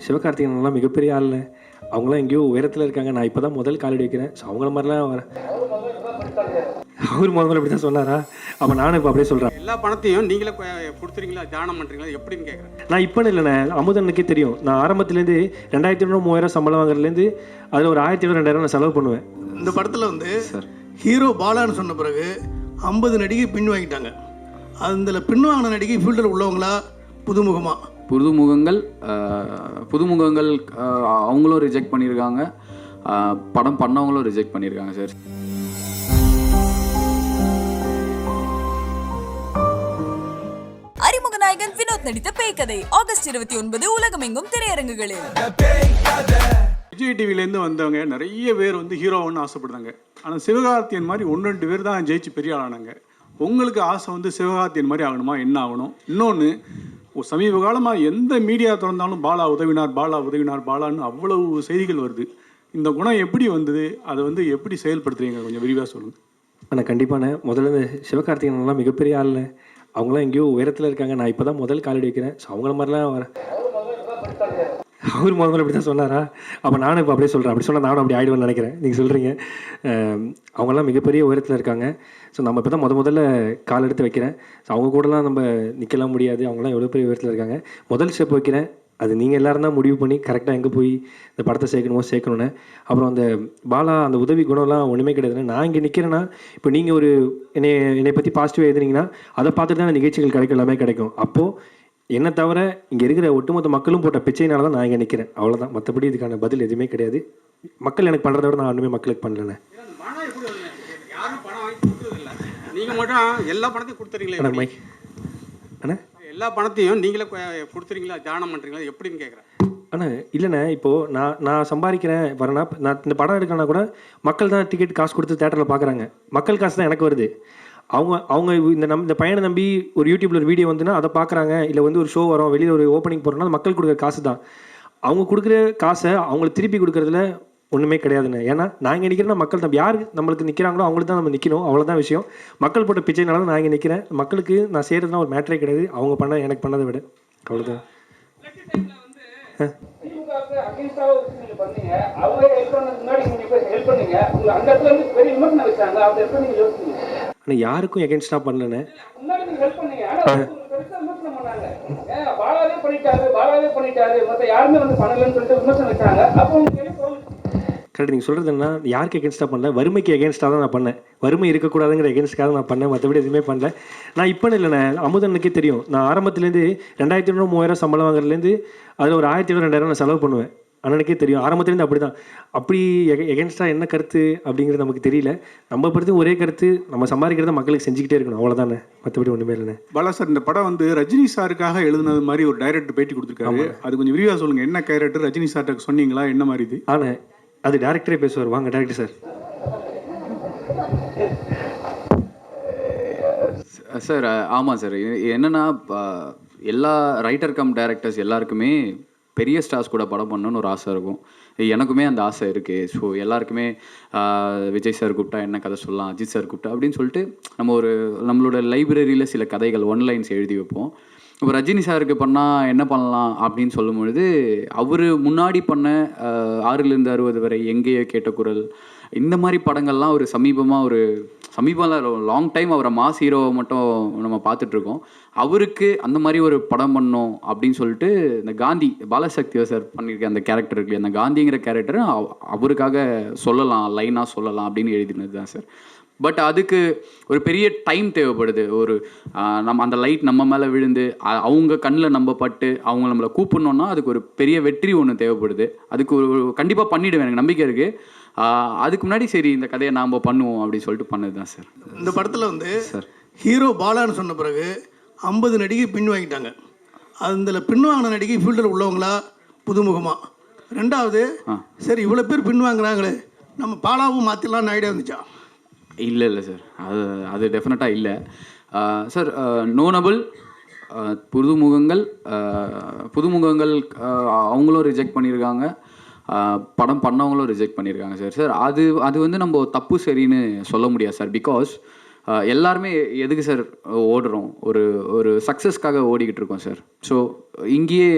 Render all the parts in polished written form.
சிவகார்த்திகேயன்லாம் மிகப்பெரிய ஆளுங்க. அவங்களாம் எங்கேயோ உயரத்துல இருக்காங்க. நான் இப்ப தான் முதல் காலடி வைக்கிறேன். ஸோ அவங்கள மாரிலாம் அவரு முதல்ல இப்படி தான் சொன்னாரா? அப்ப நானும் இப்ப அப்படியே சொல்றேன். எல்லா பணத்தையும் நீங்களே குடுத்துறீங்களா? தானம் பண்றீங்களா? எப்படின்னு கேட்குறேன். நான் இப்போன்னு இல்லைண்ணே, அமுதனுக்கே தெரியும். நான் ஆரம்பத்துலேருந்து 2500 3000 சம்பளம் வாங்குறதுலேருந்து அதில் ஒரு 1500 2000 நான் செலவு பண்ணுவேன். இந்த படத்தில் வந்து ஹீரோ பாலான்னு சொன்ன பிறகு 50 நடிகை பின் வாங்கிட்டாங்க. அதில் பின் வாங்கின நடிகை ஃபீல்டில் உள்ளவங்களா புதுமுகமாக? புதுமுகங்கள் அவங்களும் ரிஜெக்ட் பண்ணியிருக்காங்க, படம் பண்ணவங்களும் ரிஜெக்ட் பண்ணியிருக்காங்க சார். அறிமுக நாயகன் வினோத் நடித்த பேய்கதை ஆகஸ்ட் 29 உலகமெங்கும் திரையரங்குகளில். விஜய் டிவிலேருந்து வந்தவங்க நிறைய பேர் வந்து ஹீரோன்னு ஆசைப்படுறாங்க. ஆனால் சிவகார்த்தியன் மாதிரி 1-2 பேர் தான் ஜெயிச்சு பெரிய ஆளானாங்க. உங்களுக்கு ஆசை வந்து சிவகார்த்தியன் மாதிரி ஆகணுமா? என்ன ஆகணும்? இன்னொன்று, சமீப காலமாக எந்த மீடியா திறந்தாலும் பாலா உதவினார், பாலா உதவினார், பாலான்னு அவ்வளவு செய்திகள் வருது. இந்த குணம் எப்படி வந்தது? அதை வந்து எப்படி செயல்படுத்துறீங்க? கொஞ்சம் விரிவாக சொல்லுங்கள். ஆனால் கண்டிப்பாண்ணே, முதல்ல இந்த சிவகார்த்திகேயன்லாம் மிகப்பெரிய ஆளுங்க. அவங்களாம் எங்கேயோ உயரத்தில் இருக்காங்க. நான் இப்போ தான் முதல் காலடி வைக்கிறேன். ஸோ அவங்கள மாதிரிலாம் அவர் முதல்ல இப்படி தான் சொன்னாரா? அப்போ நானும் இப்போ அப்படியே சொல்கிறேன். அப்படி சொன்னால் நானும் அப்படி ஆகிடுவேன்னு நினைக்கிறேன். நீங்கள் சொல்கிறீங்க. அவங்களாம் மிகப்பெரிய உயரத்தில் இருக்காங்க. ஸோ நம்ம இப்போ தான் முதல்ல கால் எடுத்து வைக்கிறேன். ஸோ அவங்க கூடலாம் நம்ம நிற்கலாம் முடியாது. அவங்களாம் எவ்வளோ பெரிய உயரத்தில் இருக்காங்க. முதல் ஸ்டெப் வைக்கிறேன். அது நீங்கள் எல்லோரும் தான் முடிவு பண்ணி கரெக்டாக எங்கே போய் இந்த படத்தை சேர்க்கணும்னு. அப்புறம் அந்த பாலா அந்த உதவி குணம்லாம் ஒன்றுமே கிடையாதுன்னு நான் இங்கே நிற்கிறேன்னா, இப்போ நீங்கள் ஒரு என்னை பற்றி பாசிட்டிவாக எழுதுனீங்கன்னா அதை பார்த்துட்டு தான் நிகழ்ச்சிகள் கிடைக்கும், எல்லாமே கிடைக்கும். அப்போது என்னை தவிர இங்கே இருக்கிற ஒட்டுமொத்த மக்களும் போட்ட பிச்சையினால தான் நான் இங்கே நிற்கிறேன். அவ்வளோதான். மற்றபடி இதுக்கான பதில் எதுவுமே கிடையாது. மக்கள் எனக்கு பண்ணுறத விட நான் ஒன்றுமே மக்களுக்கு பண்ணலண்ணே. நீங்கள் மட்டும் எல்லா பணத்தையும் கொடுத்துறீங்களே மைக் அண்ணா, எல்லா பணத்தையும் நீங்களே கொடுத்துறீங்களா? தானம் பண்ணுறீங்களா? எப்படின்னு கேட்குறேன். ஆனால் இல்லைண்ணே, இப்போது நான் சம்பாதிக்கிறேன் வரேன்னா, நான் இந்த படம் எடுக்கணும்னா கூட மக்கள் தான் டிக்கெட் காசு கொடுத்து தேட்டரில் பார்க்குறாங்க. மக்கள் காசு தான் எனக்கு வருது. அவங்க இந்த பையனை நம்பி ஒரு யூடியூப்பில் ஒரு வீடியோ வந்துன்னா அதை பார்க்குறாங்க. இல்லை வந்து ஒரு ஷோ வரும், வெளியில் ஒரு ஓப்பனிங் போகிறோம்னா மக்கள் கொடுக்குற காசு தான். அவங்க கொடுக்குற காசை அவங்களுக்கு திருப்பி கொடுக்குறதுல ஒன்றுமே கிடையாதுண்ணே. ஏன்னா நான் இங்கே நிற்கிறேன்னா மக்கள் தான் யார் நம்மளுக்கு நிற்கிறாங்களோ அவங்களுக்கு தான் நம்ம நிற்கணும். அவ்வளோதான் விஷயம். மக்கள் போட்ட பிச்சைனால தான் நான் இங்கே நிற்கிறேன். மக்களுக்கு நான் செய்கிறதுலாம் ஒரு மேட்டரே கிடையாது. அவங்க எனக்கு பண்ணதை விட அவ்வளோதான். ஆனால் யாருக்கும் எகென்ஸ்டாக பண்ணலண்ணே. கரெக்ட். நீங்கள் சொல்கிறது என்ன, யாருக்கு எகென்ஸ்டாக பண்ணல, வறுமைக்கு எகென்ஸ்டாக தான் நான் பண்ணேன். வறுமை இருக்கக்கூடாதுங்கிற எகென்ஸ்டாக நான் பண்ணேன். மற்றபடி எதுவுமே பண்ணல. நான் இப்போன்னு இல்லைண்ணே, அமுதனுக்கே தெரியும். நான் ஆரம்பத்துலேருந்து 2500 3000 சம்பளம் வாங்குறதுலேருந்து அதில் ஒரு 1500 2000 நான் செலவு பண்ணுவேன். அண்ணனுக்கே தெரியும். ஆரம்பத்துலேருந்து அப்படி தான். அப்படி எகென்ஸ்டாக என்ன கருத்து அப்படிங்கிறது நமக்கு தெரியல. நம்ம படுத்து ஒரே கருத்து, நம்ம சம்பாதிக்கிறத மக்களுக்கு செஞ்சுக்கிட்டே இருக்கணும். அவ்வளோதானே, மற்றபடி ஒன்றுமே இல்லைண்ணே. பாலா சார், இந்த படம் வந்து ரஜினி சாருக்காக எழுதுனது மாதிரி ஒரு டைரக்டர் பேட்டி கொடுத்துருக்காரு. அது கொஞ்சம் விரிவாக சொல்லுங்கள். என்ன கேரக்டர் ரஜினி சார்ட்ட சொன்னீங்களா? என்ன மாதிரி இது? ஆனால் அது டேரக்டரே பேசுவார். வாங்க டேரக்டர் சார். சார் ஆமாம் சார். என்னென்னா, எல்லா ரைட்டர் கம் டைரக்டர்ஸ் எல்லாருக்குமே பெரிய ஸ்டார்ஸ் கூட படம் பண்ணணுன்னு ஒரு ஆசை இருக்கும். எனக்குமே அந்த ஆசை இருக்குது. ஸோ எல்லாருக்குமே விஜய் சார் கூப்பிட்டா என்ன கதை சொல்லலாம், அஜித் சார் கூப்பிட்டா அப்படின்னு சொல்லிட்டு நம்மளோட லைப்ரரியில் சில கதைகள் ஒன்லைன்ஸ் எழுதி வைப்போம். இப்போ ரஜினி சாருக்கு பண்ணால் என்ன பண்ணலாம் அப்படின்னு சொல்லும்பொழுது, அவர் முன்னாடி பண்ண 6லேருந்து 60 வரை, எங்கேயோ கேட்ட குரல், இந்த மாதிரி படங்கள்லாம் ஒரு சமீபம் லாங் டைம் அவரை மாஸ் ஹீரோவை மட்டும் நம்ம பார்த்துட்ருக்கோம். அவருக்கு அந்த மாதிரி ஒரு படம் பண்ணோம் அப்படின்னு சொல்லிட்டு இந்த காந்தி பாலசக்தியோ சார் பண்ணியிருக்க அந்த கேரக்டர் இருக்கு, அந்த காந்திங்கிற கேரக்டரை அவருக்காக சொல்லலாம், லைனாக சொல்லலாம் அப்படின்னு எழுதினது தான் சார். பட் அதுக்கு ஒரு பெரிய டைம் தேவைப்படுது. நம்ம அந்த லைட் நம்ம மேலே விழுந்து அவங்க கண்ணில் நம்ம பட்டு அவங்க நம்மளை கூப்பிடணுன்னா அதுக்கு ஒரு பெரிய வெற்றி ஒன்று தேவைப்படுது. அதுக்கு ஒரு கண்டிப்பாக பண்ணிவிடுவேன், எனக்கு நம்பிக்கை இருக்குது. அதுக்கு முன்னாடி சரி இந்த கதையை நாம் பண்ணுவோம் அப்படின்னு சொல்லிட்டு பண்ணது தான் சார். இந்த படத்தில் வந்து ஹீரோ பாலான்னு சொன்ன பிறகு 50 நடிகை பின் வாங்கிட்டாங்க. அதில் பின் வாங்கின நடிகை ஃபீல்டில் உள்ளவங்களா புதுமுகமாக? ரெண்டாவது, சரி இவ்வளோ பேர் பின் வாங்குறாங்களே, நம்ம பாலாவும் மாற்றிடலான்னு ஐடியா இருந்துச்சா? இல்லை சார், அது டெஃபினட்டாக இல்லை சார். நோனபிள் புதுமுகங்கள் அவங்களும் ரிஜெக்ட் பண்ணியிருக்காங்க, படம் பண்ணவங்களும் ரிஜெக்ட் பண்ணியிருக்காங்க சார். அது வந்து நம்ம தப்பு சரின்னு சொல்ல முடியாது சார். பிகாஸ் எல்லாருமே எதுக்கு சார் ஓடுறோம், ஒரு ஒரு சக்ஸஸ்க்காக ஓடிக்கிட்டு இருக்கோம் சார். ஸோ இங்கேயே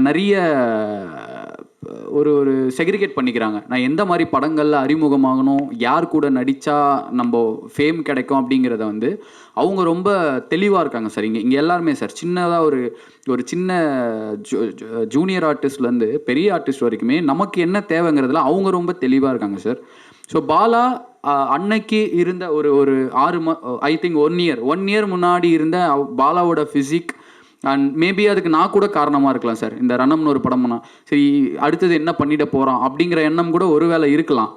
நிறைய ஒரு ஒரு செக்ரிகேட் பண்ணிக்கிறாங்க. நான் எந்த மாதிரி படங்களில் அறிமுகமாகணும், யார் கூட நடித்தா நம்ம ஃபேம் கிடைக்கும் அப்படிங்கிறத வந்து அவங்க ரொம்ப தெளிவாக இருக்காங்க சார். இங்கே எல்லாருமே சார் சின்னதாக ஒரு சின்ன ஜூனியர் ஆர்டிஸ்ட்லேருந்து பெரிய ஆர்டிஸ்ட் வரைக்குமே நமக்கு என்ன தேவைங்கிறதுல அவங்க ரொம்ப தெளிவாக இருக்காங்க சார். ஸோ பாலா அன்னைக்கு இருந்த ஒரு 6 ஐ திங்க் 1 இயர் முன்னாடி இருந்த பாலாவோட ஃபிசிக் அண்ட் மேபி அதுக்கு நான் கூட காரணமாக இருக்கலாம் சார். இந்த ரணம்னு ஒரு படம்னா சரி அடுத்தது என்ன பண்ணிட போகிறோம் அப்படிங்கிற எண்ணம் கூட ஒருவேளை இருக்கலாம்.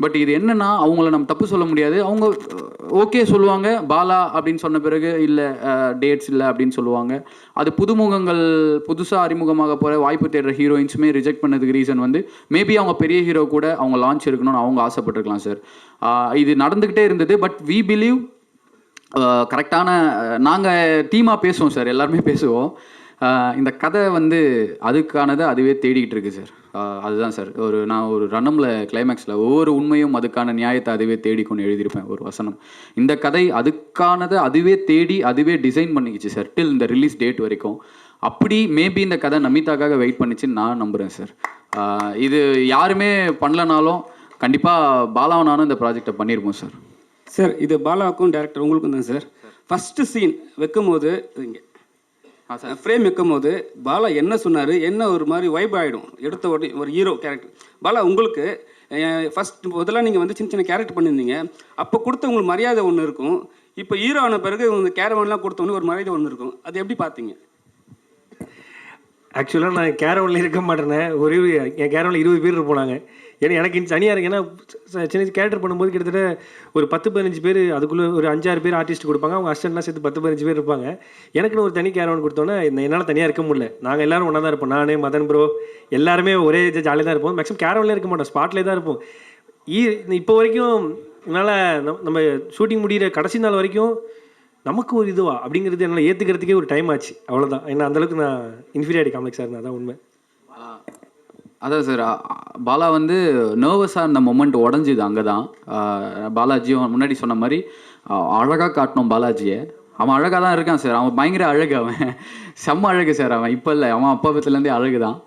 பட் இது என்னென்னா அவங்கள நம்ம தப்பு சொல்ல முடியாது. அவங்க ஓகே சொல்லுவாங்க பாலா அப்படின்னு சொன்ன பிறகு இல்லை டேட்ஸ் இல்லை அப்படின்னு சொல்லுவாங்க. அது புதுமுகங்கள் புதுசாக அறிமுகமாக போகிற வாய்ப்பு தேடுற ஹீரோயின்ஸுமே ரிஜெக்ட் பண்ணதுக்கு ரீசன் வந்து மேபி அவங்க பெரிய ஹீரோ கூட அவங்க லான்ச் இருக்கணும்னு அவங்க ஆசைப்பட்டிருக்கலாம் சார். இது நடந்துக்கிட்டே இருந்தது. பட் வி பிலீவ் கரெக்டான நாங்கள் டீமாக பேசுவோம் சார், எல்லாருமே பேசுவோம். இந்த கதை வந்து அதுக்கானதை அதுவே தேடிக்கிட்டு இருக்கு சார். அதுதான் சார் நான் ஒரு ரன்னமில் கிளைமேக்ஸில் ஒவ்வொரு உண்மையும் அதுக்கான நியாயத்தை அதுவே தேடிக்கொண்டு எழுதியிருப்பேன் ஒரு வசனம். இந்த கதை அதுக்கானதை அதுவே தேடி அதுவே டிசைன் பண்ணிக்கிச்சு சார் டில் இந்த ரிலீஸ் டேட் வரைக்கும். அப்படி மேபி இந்த கதை நமிதாக்காக வெயிட் பண்ணிச்சுன்னு நான் நம்புகிறேன் சார். இது யாருமே பண்ணலனாலும் கண்டிப்பாக பாலாவும் நானும் இந்த ப்ராஜெக்டை பண்ணியிருப்போம் சார். சார் இது பாலாவுக்கும் டேரக்டர் உங்களுக்கும் தான் சார். ஃபஸ்ட்டு சீன் வைக்கும் போது இங்கே ஃப்ரேம் வைக்கும் போது பாலா என்ன சொன்னார், என்ன ஒரு மாதிரி வைப் ஆகிடும் எடுத்த ஒரு ஹீரோ கேரக்டர். பாலா உங்களுக்கு ஃபஸ்ட் முதல்ல நீங்கள் வந்து சின்ன சின்ன கேரக்டர் பண்ணியிருந்தீங்க, அப்போ கொடுத்த உங்களுக்கு மரியாதை ஒன்று இருக்கும். இப்போ ஹீரோ ஆன பிறகு உங்களுக்கு கேரவன்லாம் கொடுத்தவொன்னே ஒரு மரியாதை ஒன்று இருக்கும். அது எப்படி பார்த்தீங்க? ஆக்சுவலாக நான் கேரவனில் இருக்க மாட்டேனே. என் கேரவனில் 20 பேர் இருப்போம். ஏன்னா எனக்கு தனியாக இருக்குது. ஏன்னா சின்ன கேரக்டர் பண்ணும்போது கிட்டத்தட்ட ஒரு 10-15 பேர், அதுக்குள்ளே ஒரு 5-6 பேர் ஆர்டிஸ்ட் கொடுப்பாங்க. அவங்க அசிஸ்டன்ட்லாம் சேர்த்து 10-15 பேர் இருப்பாங்க. எனக்குன்னு ஒரு தனி கேரவன் கொடுத்தோன்னே என்னால் தனியாக இருக்க முடியல. நாங்கள் எல்லோரும் ஒன்றா தான் இருப்போம். நான் மதன் ப்ரோ எல்லாருமே ஒரே ஜாலியாக தான் இருப்போம். மேக்ஸிமம் கேரவனில் இருக்க மாட்டோம், ஸ்பாட்லேயே தான் இருப்போம். இப்போ வரைக்கும் என்னால் நம்ம ஷூட்டிங் முடிகிற கடைசி நாள் வரைக்கும் நமக்கு ஒரு இதுவா அப்படிங்கிறது என்னால் ஏற்றுக்கிறதுக்கே ஒரு டைம் ஆச்சு. அவ்வளோதான். ஏன்னா அந்தளவுக்கு நான் இன்ஃபீரியாரிட்டி காம்ப்ளெக்ஸ் சார். அதான் உண்மை. அதான் சார் பாலா வந்து நர்வஸாக இருந்த மொமெண்ட் உடஞ்சிது அங்கே தான். பாலாஜியும் முன்னாடி சொன்ன மாதிரி அழகாக காட்டணும் பாலாஜியை. அவன் அழகாக தான் இருக்கான் சார். அவன் பயங்கர அழகு, அவன் செம்ம அழகு சார். அவன் இப்போ இல்லை, அவன் அப்பத்துலேருந்தே அழகு தான்.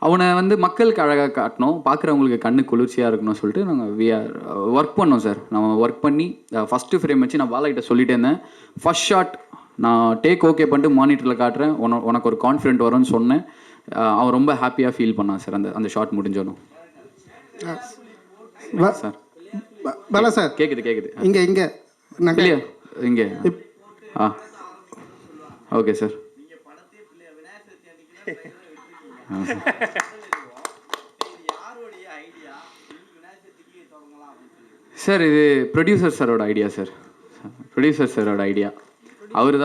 அவனை வந்து மக்களுக்கு அழகாக காட்டணும், பார்க்குறவங்களுக்கு கண்ணு குளிர்ச்சியாக இருக்கணும்னு சொல்லிட்டு நாங்கள் ஒர்க் பண்ணோம் சார். நம்ம ஒர்க் பண்ணி ஃபஸ்ட்டு ஃப்ரேம் வச்சு நான் பாலாகிட்ட சொல்லிட்டே இருந்தேன். ஃபஸ்ட் ஷாட் நான் டேக் ஓகே பண்ணிட்டு மானிட்டரில் காட்டுறேன், உனக்கு ஒரு கான்ஃபிடென்ட் வரும்னு சொன்னேன். அவன் ரொம்ப ஹாப்பியாக ஃபீல் பண்ணான் சார் அந்த ஷாட் முடிஞ்சோனும். சார் பாலா சார் கேட்குது இங்கே இல்லையா இங்கே ஓகே சார். சார் இது ப்ரொடியூசர் சாரோட ஐடியா சார். ப்ரொடியூசர் சாரோட ஐடியா. அவர்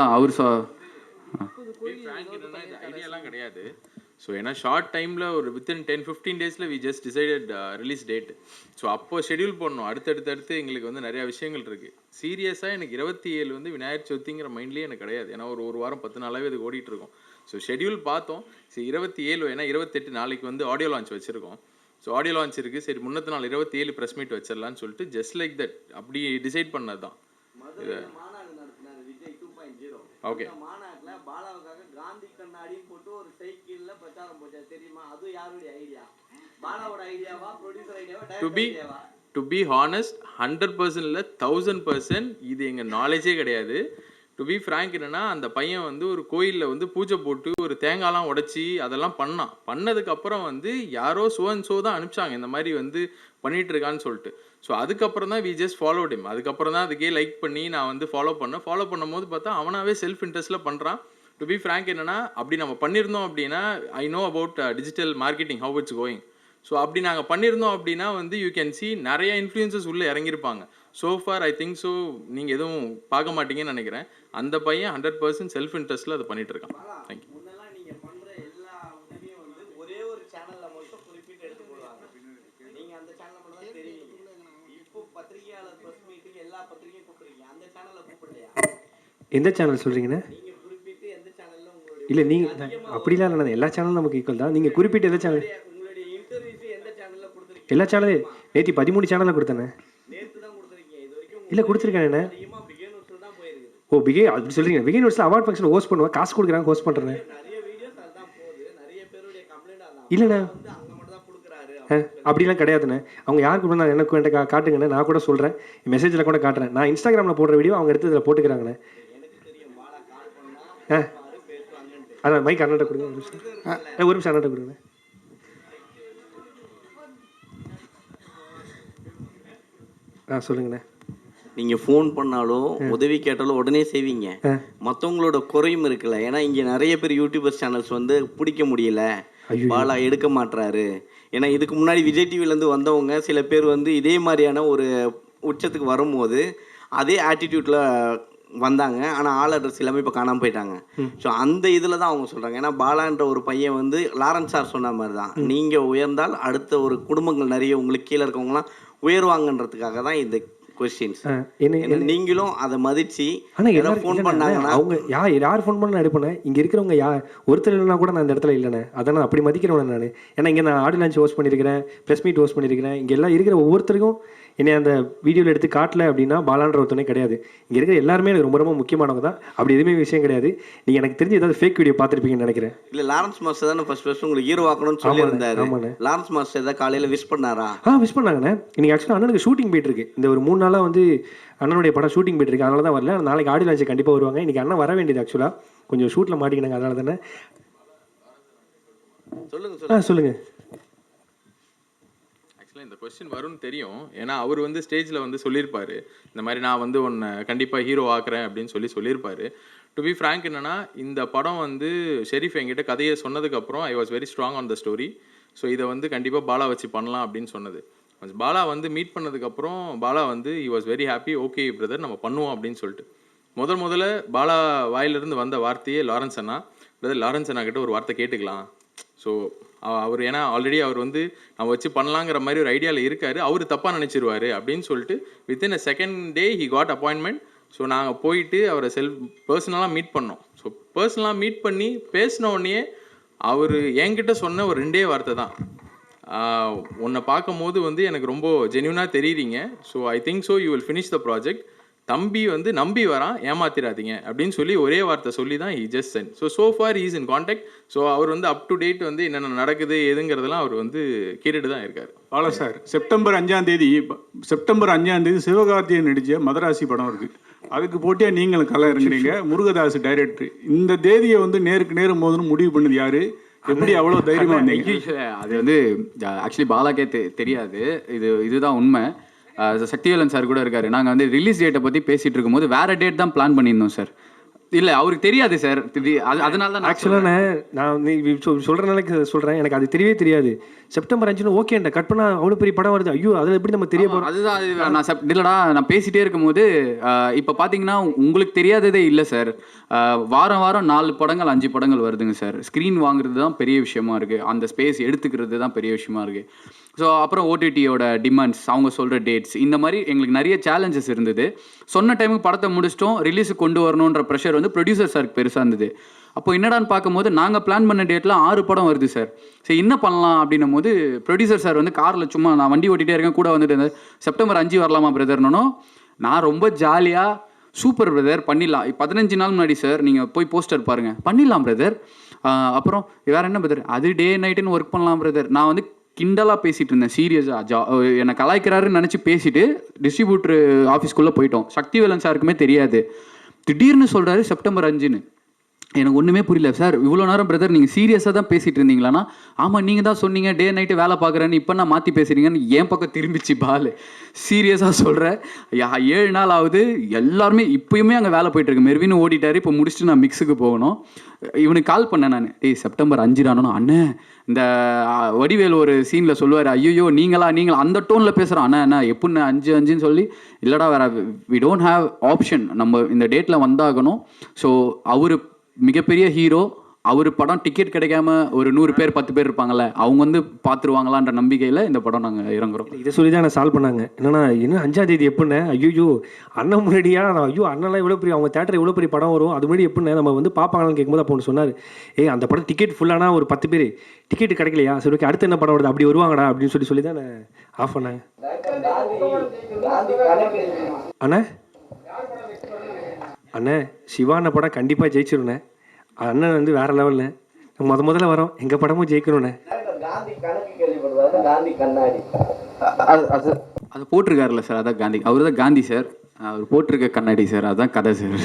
ஐடியாலாம் கிடையாது. ஸோ ஏன்னா ஷார்ட் டைமில் ஒரு வித்தின் 10-15 டேஸில் we just decided release date. So அப்போது ஷெடியூல் பண்ணோம். அடுத்தடுத்து எங்களுக்கு வந்து நிறையா விஷயங்கள் இருக்குது. சீரியஸாக எனக்கு 27 வந்து விநாயகர் சதுர்த்திங்கிற மைண்ட்லேயே எனக்கு கிடையாது. ஏன்னா ஒரு வாரம் 10 நாளாகவே அது ஓடிட்டுருக்கோம். ஸோ ஷெடியூல் பார்த்தோம். சரி 27 ஏன்னா 28 நாளைக்கு வந்து ஆடியோ லான்ச் வச்சுருக்கோம். ஸோ ஆடியோ லான்ச் இருக்குது. சரி முன்னத்து நாள் 27 ப்ரெஸ் மீட் வச்சிடலான்னு சொல்லிட்டு ஜஸ்ட் லைக் தட் அப்படி டிசைட் பண்ணது தான் இது. ஓகே காந்தி கண்ணாடின்னு போட்டு ஒரு சைக்கிள்ல பிரச்சாரம் போச்சா தெரியுமா? அது யாருடைய ஐடியா? பாலாவோட ஐடியாவா, ப்ரொடியூசர் ஐடியாவா, டைரக்டர் ஐடியாவா? டு பி ஹானஸ்ட் 100% இல்லை 1000% இது எங்கள் நாலேஜே கிடையாது. டு பி ஃப்ராங்க் என்னன்னா அந்த பையன் வந்து ஒரு கோயிலில் வந்து பூஜை போட்டு ஒரு தேங்காய்லாம் உடச்சி அதெல்லாம் பண்ணதுக்கப்புறம் வந்து யாரோ ஷோ தான் அனுப்பிச்சாங்க இந்த மாதிரி வந்து பண்ணிட்டு இருக்கான்னு சொல்லிட்டு. ஸோ அதுக்கப்புறம் தான் வி ஜஸ்ட் ஃபாலோட் ஹிம். அதுக்கப்புறம் தான் அதுக்கே லைக் பண்ணி நான் வந்து ஃபாலோ பண்ணும்போது பார்த்தா அவனாவே செல்ஃப் இன்ட்ரெஸ்ட்டில் பண்ணுறான். டு பி ஃப்ராங்க் என்னன்னா அப்படி நம்ம பண்ணியிருந்தோம் அப்படின்னா I know about digital marketing how it's going. So அப்படி நாங்கள் பண்ணியிருந்தோம் அப்படின்னா வந்து யூ கேன் சி நிறைய இன்ஃப்ளூயன்சஸ் உள்ளே இறங்கியிருப்பாங்க. So far I think so நீங்கள் எதுவும் பார்க்க மாட்டீங்கன்னு நினைக்கிறேன். அந்த பையன் 100% செல்ஃப் இன்ட்ரெஸ்ட்டில் அதை பண்ணிட்டு இருக்கான். தேங்க்யூ. முன்னெல்லாம் நீங்கள் பண்ணுற எல்லா உதவியும் வந்து ஒரே ஒரு சேனலில் மட்டும் குறிப்பிட்டு எடுத்து போடுவாங்க. நீங்கள் அந்த சேனலில் மட்டும் தான் தெரியுங்க. இப்போ பத்திரிகையாளர் ப்ரெஸ் மீட்டுக்கு எல்லா பத்திரிகையும் கூப்பிடுறீங்க, அந்த சேனலில் கூப்பிடலையா? எந்த சேனல் சொல்கிறீங்கண்ணே? நீங்கள் குறிப்பிட்டு எந்த சேனலில் உங்களுடைய இல்லை நீங்கள் அப்படிலாம் இல்லை, எல்லா சேனலும் நமக்கு ஈக்குவல் தான். நீங்கள் குறிப்பிட்டு எந்த சேனல்? உங்களுடைய இன்டர்வியூஸ் எந்த சேனலில் கொடுத்துருக்கீங்க? எல்லா சேனலே நேற்று 13 சேனலில் கொடுத்தேண்ணே. நேற்று தான் கொடுத்துருக்கீங்க. இது வரைக்கும் இல்லை கொடுத்துருக்கேன் என்ன? அதிகமாக பிகின் ஓ பிகே அப்படி சொல்கிறீங்க. பிகே யூனிவர்ஸில் அவார்ட் ஃபங்க்ஷன் ஹோஸ்ட் பண்ணுவேன், காசு கொடுக்குறாங்க ஹோஸ்ட் பண்ணுறேன். நிறைய வீடியோஸ் அதான் போகுது, நிறைய பேருடைய கம்ப்ளைண்ட் அதான் இல்லைண்ணே வந்து அங்க மட்டும் தான் கொடுக்குறாரு. அப்படிலாம் கிடையாதுண்ணே. அவங்க யாருக்கு பண்ணா எனக்கு என்கிட்ட காட்டுங்கண்ணே, நான் கூட சொல்கிறேன், மெசேஜில் கூட காட்டுறேன். நான் இன்ஸ்டாகிராமில் போடுற வீடியோ அவங்க எடுத்து இதில் போட்டுக்கிறாங்கண்ணே. எனக்கு தெரியும் பாலா கால் பண்ணா பேசுவாங்கன்ட்டு. அதான் மைக் அண்ணாட்ட கொடுங்க, ஒரு நிமிஷம் அண்ணாட்ட கொடுங்க. சொல்லுங்கண்ணே. நீங்க ஃபோன் பண்ணாலும் உதவி கேட்டாலும் உடனே செய்வீங்க. மற்றவங்களோட குறையும் இருக்குல்ல, ஏன்னா இங்க நிறைய பேர் யூடியூபர்ஸ் சேனல்ஸ் வந்து பிடிக்க முடியல, பாலா எடுக்க மாட்றாரு. ஏன்னா இதுக்கு முன்னாடி விஜய் டிவிலேருந்து வந்தவங்க சில பேர் வந்து இதே மாதிரியான ஒரு உச்சத்துக்கு வரும்போது அதே ஆட்டிடியூட்ல வந்தாங்க, ஆனால் ஆள் அட்ரஸ் எல்லாமே இப்போ காணாமல் போயிட்டாங்க. ஸோ அந்த இதில் தான் அவங்க சொல்கிறாங்க. ஏன்னா பாலான்ற ஒரு பையன் வந்து லாரன்ஸ் சார் சொன்ன மாதிரி தான், நீங்கள் உயர்ந்தால் அடுத்த ஒரு குடும்பங்கள் நிறைய உங்களுக்கு கீழே இருக்கவங்களாம் உயர்வாங்கன்றதுக்காக தான் இந்த கொஸ்டின்ஸ். நீங்களும் அதை மதிச்சு ஃபோன் பண்ணாங்கன்னா அவங்க யார் ஃபோன் பண்ண எடுப்பேன். இங்கே இருக்கிறவங்க ஒருத்தர் இல்லைனா கூட நான் இந்த இடத்துல இல்லைண்ணே. அதை நான் அப்படி மதிக்கிறேன் நான். ஏன்னா இங்கே நான் ஆடியோ லான்ச் ஹோஸ்ட் பண்ணியிருக்கிறேன், ப்ரெஸ் மீட் ஹோஸ்ட் பண்ணியிருக்கிறேன். இங்கே எல்லாம் இருக்கிற ஒவ்வொருத்தருக்கும் என்னை அந்த வீடியோவில் எடுத்து காட்டல அப்படின்னா பாலான்ற ஒருத்தனே கிடையாது. இங்கே இருக்கிற எல்லாருமே எனக்கு ரொம்ப ரொம்ப முக்கியமானவங்க தான். அப்படி எதுவுமே விஷயம் கிடையாது. நீங்கள் எனக்கு தெரிஞ்சு ஏதாவது ஃபேக் வீடியோ பார்த்துருப்பீங்கன்னு நினைக்கிறேன். இல்லை லாரன்ஸ் மாஸ்டர் தானே ஃபர்ஸ்ட் உங்களுக்கு ஹீரோ ஆக்கணும்னு சொல்லியிருந்தாரு. லாரன்ஸ் மாஸ்டர் ஏதாவது காலையில் விஷ் பண்ணாரா? விஷ் பண்ணாங்கண்ணே. இன்னைக்கு ஆக்சுவலாக அண்ணனுக்கு ஷூட்டிங் போயிட்டு இருக்கு. இந்த ஒரு 3 நாளாக வந்து அண்ணனுடைய படம் ஷூட்டிங் போயிட்டு இருக்கு. அதனால தான் வரல. நாளைக்கு ஆடியோ லான்ச் கண்டிப்பாக வருவாங்க. இன்னைக்கு அண்ணன் வர வேண்டியது ஆக்சுவலாக கொஞ்சம் ஷூட்டில் மாட்டிக்கினாங்க. அதனால தானே. சொல்லுங்க. இந்த கொஸ்டின் வரும்னு தெரியும். ஏன்னா அவர் வந்து ஸ்டேஜில் வந்து சொல்லியிருப்பாரு, இந்த மாதிரி நான் வந்து உன்னை கண்டிப்பாக ஹீரோ ஆக்குறேன் அப்படின்னு சொல்லியிருப்பாரு. டு பி ஃப்ராங்க் என்னன்னா, இந்த படம் வந்து ஷெரீஃப் என்கிட்ட கதையை சொன்னதுக்கப்புறம் I was very strong on the story. So இதை வந்து கண்டிப்பாக பாலா வச்சு பண்ணலாம் அப்படின்னு சொன்னது. பாலா வந்து மீட் பண்ணதுக்கப்புறம் பாலா வந்து he was very happy. Okay brother நம்ம பண்ணுவோம் அப்படின்னு சொல்லிட்டு முதல்ல பாலா வாயிலிருந்து வந்த வார்த்தையே லாரன்ஸ் அண்ணா. பிரதர் லாரன்ஸ் அண்ணா கிட்ட ஒரு வார்த்தை கேட்டுக்கலாம். ஸோ அவர் ஏன்னா ஆல்ரெடி அவர் வந்து நம்ம வச்சு பண்ணலாங்கிற மாதிரி ஒரு ஐடியாவில் இருக்காரு, அவர் தப்பாக நினச்சிருவாரு அப்படின்னு சொல்லிட்டு within a second day he got appointment. So நாங்கள் போயிட்டு அவரை பர்சனலாக மீட் பண்ணோம். ஸோ பர்சனலாக மீட் பண்ணி பேசின உடனே அவர் என்கிட்ட சொன்ன ஒரு 2 வார்த்தை தான், உன்னை பார்க்கும் போது வந்து எனக்கு ரொம்ப ஜென்யூனாக தெரியுறீங்க. So I think so you will finish the project. தம்பி வந்து நம்பி வரான், ஏமாத்திராதீங்க அப்படின்னு சொல்லி ஒரே வார்த்தை சொல்லி தான் he just sent. So far is in contact. So அவர் வந்து அப் டு டேட் வந்து என்னென்ன நடக்குது எதுங்கிறதெல்லாம் அவர் வந்து கேட்டுட்டு தான் இருக்கார். பாலா சார், செப்டம்பர் 5 சிவகார்த்திகேயன் நடித்த மதராசி படம் இருக்குது. அதுக்கு போட்டியாக நீங்களும் கலை இறங்குறீங்க. முருகதாஸ் டைரக்டர். இந்த தேதியை வந்து நேருக்கு நேரம் போதுன்னு முடிவு பண்ணது யாரு? எப்படி அவ்வளோ தைரியமாக வந்தீங்க? அது வந்து ஆக்சுவலி பாலாக்கே தெரியாது. இதுதான் உண்மை. சக்திவேலன் சார் கூட இருக்காரு. நாங்கள் வந்து ரிலீஸ் டேட்டை பற்றி பேசிகிட்டு இருக்கும்போது வேறு டேட் தான் பிளான் பண்ணியிருந்தோம் சார். இல்லை அவருக்கு தெரியாது சார். அதனால தான் ஆக்சுவலாக நான் சொல்கிறனால சொல்கிறேன், எனக்கு அது தெரியவே தெரியாது. செப்டம்பர் 5 ஓகேண்டா கட் பண்ணால் அவ்வளோ பெரிய படம் வருது. ஐயோ அதில் எப்படி நம்ம தெரிய போகிறோம்? அதுதான் நான் இல்லைடா நான் பேசிகிட்டே இருக்கும்போது இப்போ பார்த்தீங்கன்னா உங்களுக்கு தெரியாததே இல்லை சார். வாரம் 4 படங்கள் 5 படங்கள் வருதுங்க சார். ஸ்க்ரீன் வாங்குறது தான் பெரிய விஷயமா இருக்குது, அந்த ஸ்பேஸ் எடுத்துக்கிறது தான் பெரிய விஷயமா இருக்குது. ஸோ அப்புறம் ஓடிடியோட டிமாண்ட்ஸ், அவங்க சொல்கிற டேட்ஸ், இந்த மாதிரி எங்களுக்கு நிறைய சேலஞ்சஸ் இருந்தது. சொன்ன டைமுக்கு படத்தை முடிச்சிட்டோம், ரிலீஸுக்கு கொண்டு வரணுன்ற ப்ரெஷர் வந்து ப்ரொடியூசர் சாருக்கு பெருசாக இருந்தது. அப்போ என்னடான்னு பார்க்கும்போது நாங்கள் பிளான் பண்ண டேட்டில் 6 படம் வருது சார். சரி என்ன பண்ணலாம் அப்படின்னும் போது ப்ரொடியூசர் சார் வந்து காரில் சும்மா நான் வண்டி ஓட்டிகிட்டே இருக்கேன், கூட வந்துட்டு செப்டம்பர் 5 வரலாமா பிரதர்னோ. நான் ரொம்ப ஜாலியாக சூப்பர் பிரதர் பண்ணிடலாம், 15 நாள் முன்னாடி சார் நீங்கள் போய் போஸ்டர் பாருங்கள், பண்ணிடலாம் பிரதர். அப்புறம் வேறு என்ன பிரதர், அது டே நைட்டுன்னு ஒர்க் பண்ணலாம் பிரதர். நான் வந்து கிண்டலாக பேசிகிட்டு இருந்தேன், சீரியஸாக என்னை கலாய்க்கிறாருன்னு நினச்சி பேசிட்டு டிஸ்ட்ரிபியூட்டர் ஆஃபீஸ்க்குள்ளே போயிட்டோம். சக்திவேலன் சாருக்குமே தெரியாது. திடீர்னு சொல்கிறாரு செப்டம்பர் 5ன்னு. எனக்கு ஒன்றுமே புரியல. சார் இவ்வளோ நேரம் பிரதர் நீங்கள் சீரியஸாக தான் பேசிகிட்டு இருந்தீங்களாண்ணா? ஆமாம் நீங்கள் தான் சொன்னீங்க டே நைட்டு வேலை பார்க்குறேன்னு, இப்போ நான் மாற்றி பேசுகிறீங்கன்னு என் பக்கம் திரும்பிச்சு பால். சீரியஸாக சொல்கிறேன், 7 நாள் ஆகுது, எல்லாருமே இப்போயுமே அங்கே வேலை போயிட்டுருக்கு. மெர்வின்னு ஓடிட்டார், இப்போ முடிச்சுட்டு நான் மிக்ஸுக்கு போகணும். இவனுக்கு கால் பண்ணேன் நான், டேய் செப்டம்பர் 5 அண்ணே இந்த வடிவேல் ஒரு சீனில் சொல்லுவார், ஐயோ நீங்களா அந்த டோனில் பேசுகிறோம் அண்ணா எப்படின்னு 5 சொல்லி, இல்லைடா வேறு வி டோன்ட் ஹாவ் ஆப்ஷன், நம்ம இந்த டேட்டில் வந்தாகணும். ஸோ அவர் மிகப்பெரிய ஹீரோ, அவர் படம் டிக்கெட் கிடைக்காம ஒரு 100 பேர் 10 பேர் இருப்பாங்கல்ல, அவங்க வந்து பார்த்துருவாங்களான்ற நம்பிக்கையில் இந்த படம் நாங்கள் இறங்குறோம். இதை சொல்லி தான் நான் சால்வ் பண்ணாங்க. என்னன்னா இன்னும் 5ஆம் தேதி எப்படின்னு, ஐயோ அண்ணன் முன்னாடியா, ஐயோ அண்ணெல்லாம் இவ்வளோ பெரிய அவங்க தேட்டர் இவ்வளோ பெரிய படம் வரும், அது முன்னாடி எப்படின்னு நம்ம வந்து பார்ப்பாங்கன்னு கேட்கும்போது அப்போ ஒன்று சொன்னார், அந்த படம் டிக்கெட் ஃபுல்லானா ஒரு 10 பேர் டிக்கெட் கிடைக்கலையா, சரி ஓகே அடுத்து என்ன படம் வருது அப்படி வருவாங்கடா அப்படின்னு சொல்லி தான் நான் ஆஃப் பண்ணேன். அண்ணா அண்ணன் சிவான படம் கண்டிப்பாக ஜெயிச்சிருண்ணே. அண்ணன் வந்து வேறு லெவலில் முதல்ல வரோம், எங்கள் படமும் ஜெயிக்கணுண்ணே. காந்தி கணக்கு கேள்விப்படுவாங்க, காந்தி கண்ணாடி. அது அது போட்டிருக்காருல்ல சார், அதான் காந்தி. அவர் தான் காந்தி சார், அவர் போட்டிருக்க கண்ணாடி சார், அதுதான் கதை சார்.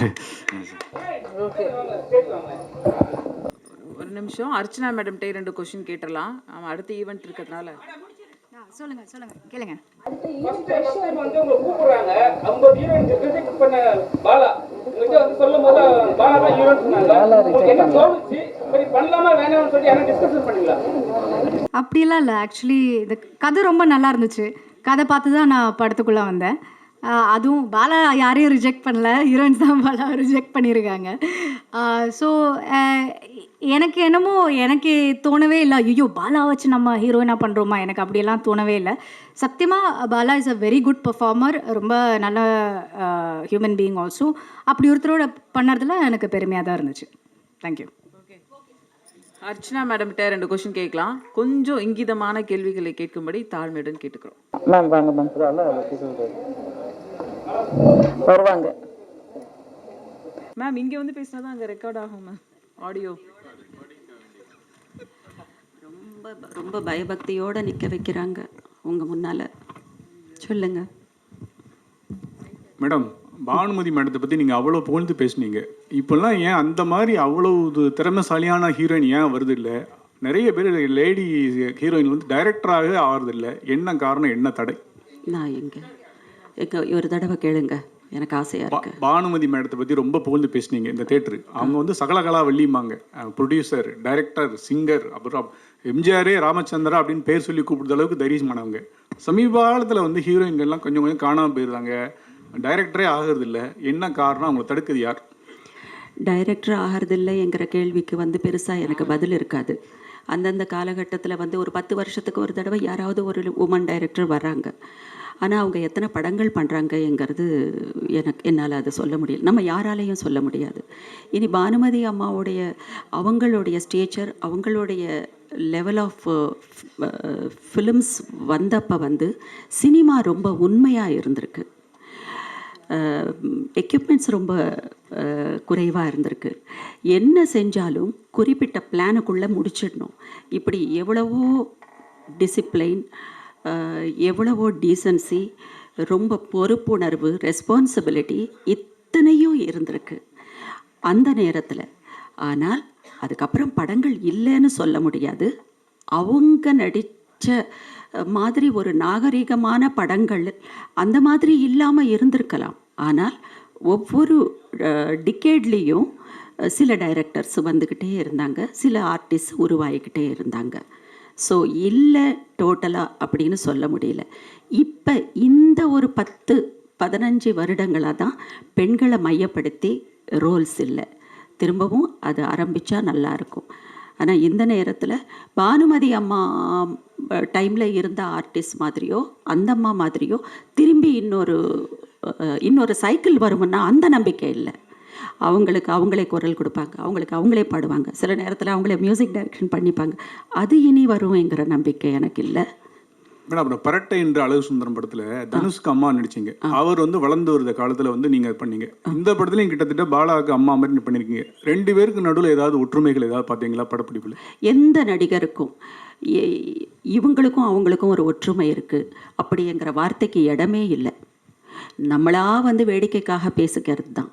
ஒரு நிமிஷம், அர்ச்சனா மேடம்கிட்ட 2 கொஸ்டின் கேட்டுடலாம். அவன் அடுத்த ஈவெண்ட் இருக்கிறதுனால. சொல்லுங்க கேளுங்க. வந்து உங்களை கூப்பிடுறாங்க, 50 ஹீரோயின் ரிஜெக்ட் பண்ண பாலா உங்ககிட்ட வந்து சொல்லும்போது பாலா தான் ஹீரோன்னு சொன்னாங்க. உங்களுக்கு என்ன தோணுச்சு? சரி பண்ணலாமா வேணாம்னு சொல்லி யாரும் டிஸ்கஷன் பண்ணீங்களா? அப்படியெல்லாம் இல்லை. ஆக்சுவலி இந்த கதை ரொம்ப நல்லா இருந்துச்சு. கதை பார்த்து தான் நான் படத்துக்குள்ளே வந்தேன். அதுவும் பாலா யாரையும் ரிஜெக்ட் பண்ணல, ஹீரோயின்ஸ் தான் பாலா ரிஜெக்ட் பண்ணியிருக்காங்க. ஸோ எனக்கு என்னமோ எனக்கு தோணவே இல்லை, ஐயோ பாலா வச்சு நம்ம ஹீரோயினாக பண்ணுறோமா, எனக்கு அப்படியெல்லாம் தோணவே இல்லை. சத்தியமாக Bala is a very good performer, ரொம்ப நல்ல ஹியூமன் பீயிங் ஆல்சோ. அப்படி ஒருத்தரோட பண்ணுறதுல எனக்கு பெருமையாக தான் இருந்துச்சு. தேங்க்யூ. அர்ச்சனா மேடம்கிட்ட 2 கொஸ்டின் கேட்கலாம். கொஞ்சம் இங்கிதமான கேள்விகளை கேட்கும்படி தாழ்மையுடன் கேட்டுக்கிறோம். மேம் வாங்க மேம். வருவாங்க மேம். இங்கே வந்து பேசினா தான் அங்கே ரெக்கார்ட் ஆகும் மேம், ஆடியோ. ரொம்ப பயபக்தியோடு நிற்க வைக்கிறாங்க உங்கள் முன்னால். சொல்லுங்கள் மேடம். பானுமதி மேடத்தை பற்றி நீங்கள் அவ்வளோ புகழ்ந்து பேசுனீங்க. இப்போல்லாம் ஏன் அந்த மாதிரி அவ்வளோ திறமைசாலியான ஹீரோயின் ஏன் வருது இல்லை? நிறைய பேர் லேடி ஹீரோயின் வந்து டைரக்டராகவே ஆகிறது இல்லை. என்ன காரணம், என்ன தடை? நான் எங்கே ஒரு தடவை கேளுங்க, எனக்கு ஆசையாக இருக்கு. பானுமதி மேடத்தை பற்றி ரொம்ப புகழ்ந்து பேசுனீங்க இந்த தேட்டரு. அவங்க வந்து சகலகலா வள்ளிம்பாங்க, ப்ரொடியூசர், டைரக்டர், சிங்கர், அப்புறம் எம்ஜிஆரே ராமச்சந்திரா அப்படின்னு பேர் சொல்லி கூப்பிடுற அளவுக்கு தைரியமானவங்க. சமீப காலத்தில் வந்து ஹீரோயின்கள்லாம் கொஞ்சம் கொஞ்சம் காணாமல் போயிருந்தாங்க, டைரக்டரே ஆகிறது இல்லை. என்ன காரணம், அவங்களை தடுக்குது யார்? டைரக்டர் ஆகிறதில்லைங்கிற கேள்விக்கு வந்து பெருசாக எனக்கு பதில் இருக்காது. அந்தந்த காலகட்டத்தில் வந்து ஒரு 10 வருஷத்துக்கு ஒரு தடவை யாராவது ஒரு உமன் டைரக்டர் வர்றாங்க. ஆனால் அவங்க எத்தனை படங்கள் பண்ணுறாங்கங்கிறது என்னால் அதை சொல்ல முடியல, நம்ம யாராலையும் சொல்ல முடியாது. இனி பானுமதி அம்மாவுடைய அவங்களுடைய ஸ்டேச்சர், அவங்களுடைய லெவல் ஆஃப் ஃபிலிம்ஸ் வந்தப்போ வந்து சினிமா ரொம்ப உண்மையாக இருந்திருக்கு. எக்யூப்மெண்ட்ஸ் ரொம்ப குறைவாக இருந்திருக்கு. என்ன செஞ்சாலும் குறிப்பிட்ட பிளானுக்குள்ளே முடிச்சிடணும். இப்படி எவ்வளவோ டிசிப்ளைன், எவ்வளவோ டீசன்சி, ரொம்ப பொறுப்புணர்வு, ரெஸ்பான்சிபிலிட்டி இத்தனையும் இருந்திருக்கு அந்த நேரத்தில். ஆனால் அதுக்கப்புறம் படங்கள் இல்லைன்னு சொல்ல முடியாது. அவங்க நடித்த மாதிரி ஒரு நாகரிகமான படங்கள் அந்த மாதிரி இல்லாமல் இருந்திருக்கலாம். ஆனால் ஒவ்வொரு டிகேட்லேயும் சில டைரக்டர்ஸ் வந்துக்கிட்டே இருந்தாங்க, சில ஆர்டிஸ்ட் உருவாகிக்கிட்டே இருந்தாங்க. ஸோ இல்லை டோட்டலாக அப்படின்னு சொல்ல முடியல. இப்போ இந்த ஒரு 10-15 வருடங்களாக தான் பெண்களை மையப்படுத்தி ரோல்ஸ் இல்லை. திரும்பவும் அது ஆரம்பித்தா நல்லாயிருக்கும். ஆனால் இந்த நேரத்தில் பானுமதி அம்மா டைமில் இருந்த ஆர்டிஸ்ட் மாதிரியோ அந்த அம்மா மாதிரியோ திரும்பி இன்னொரு சைக்கிள் வருமுன்னா அந்த நம்பிக்கை இல்லை. அவங்களுக்கு அவங்களே குரல் கொடுப்பாங்க, அவங்களுக்கு அவங்களே பாடுவாங்க, சில நேரத்தில் அவங்களே மியூசிக் டைரக்ஷன் பண்ணிப்பாங்க. அது இனி வரும்ங்கிற நம்பிக்கை எனக்கு இல்லை. மேடம், அப்புறம் பரட்டை என்ற அழகு சுந்தரம் படத்தில் தனுஷ்க்கு அம்மா நடிச்சிங்க. அவர் வந்து வளர்ந்து வருத காலத்தில் வந்து நீங்கள் பண்ணீங்க. இந்த படத்துலையும் கிட்டத்தட்ட பாலாவுக்கு அம்மா மாதிரி பண்ணியிருக்கீங்க. 2 பேருக்கு நடுவில் ஏதாவது ஒற்றுமைகள் ஏதாவது பார்த்தீங்களா படப்பிடிப்பில்? எந்த நடிகருக்கும் இவங்களுக்கும் அவங்களுக்கும் ஒரு ஒற்றுமை இருக்குது அப்படிங்கிற வார்த்தைக்கு இடமே இல்லை. நம்மளா வந்து வேடிக்கைக்காக பேசிக்கிறது தான்,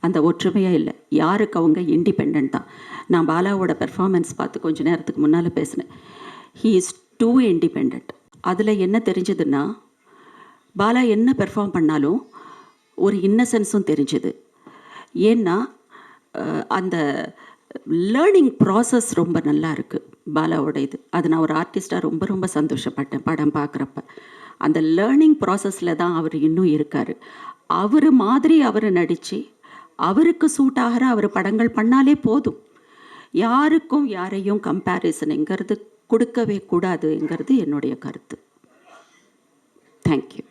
அந்த ஒற்றுமையே இல்லை. யாருக்கு அவங்க இண்டிபெண்ட் தான். நான் பாலாவோட பெர்ஃபார்மன்ஸ் பார்த்து கொஞ்சம் நேரத்துக்கு முன்னால் பேசினேன். He is too independent. அதில் என்ன தெரிஞ்சதுன்னா, பாலா என்ன பெர்ஃபார்ம் பண்ணாலும் ஒரு இன்னசென்ஸும் தெரிஞ்சுது. ஏன்னா அந்த லேர்னிங் ப்ராசஸ் ரொம்ப நல்லா இருக்குது பாலாவோட இது. அது நான் ஒரு ஆர்டிஸ்டாக ரொம்ப ரொம்ப சந்தோஷப்பட்டேன் படம் பார்க்குறப்ப. அந்த லேர்னிங் ப்ராசஸில் தான் அவர் இன்னும் இருக்கார். அவர் மாதிரி அவர் நடித்து அவருக்கு சூட் ஆகிற அவர் படங்கள் பண்ணாலே போதும். யாருக்கும் யாரையும் கம்பேரிசனுங்கிறது கொடுக்கவே கூடாதுங்கிறது என்னுடைய கருத்து. தேங்க்யூ.